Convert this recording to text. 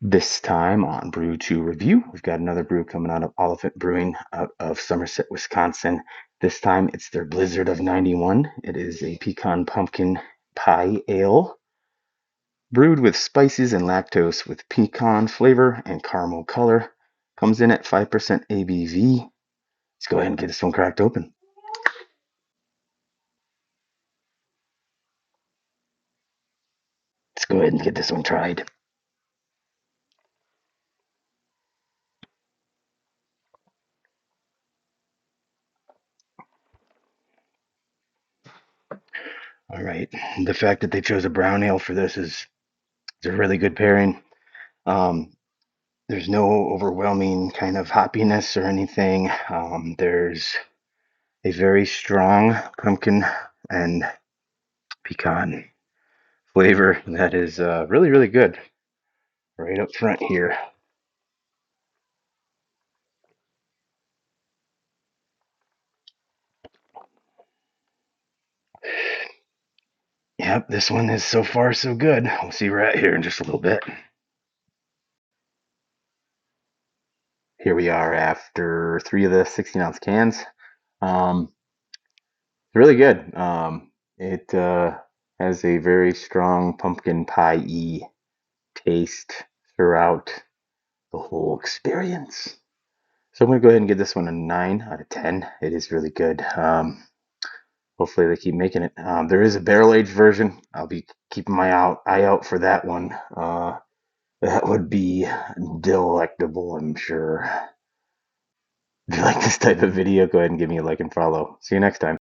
This time on Brew 2 Review, we've got another brew coming out of Oliphant Brewing out of Somerset, Wisconsin. This time it's their Blizzard of 91. It is a pecan pumpkin pie ale brewed with spices and lactose with pecan flavor and caramel color. Comes in at 5% ABV. Let's go ahead and get this one cracked open. Let's go ahead and get this one tried. All right. The fact that they chose a brown ale for this is a really good pairing. Um, There's no overwhelming kind of hoppiness or anything. There's a very strong pumpkin and pecan flavor that is really, really good right up front here. Yep, this one is so far so good. We'll see where we're at here in just a little bit. Here we are after 3 of the 16-ounce cans. Um, really good. It has a very strong pumpkin pie-y taste throughout the whole experience. So I'm going to go ahead and give this one a 9 out of 10. It is really good. Hopefully they keep making it. There is a barrel-aged version. I'll be keeping my eye out for that one. That would be delectable, I'm sure. If you like this type of video, go ahead and give me a like and follow. See you next time.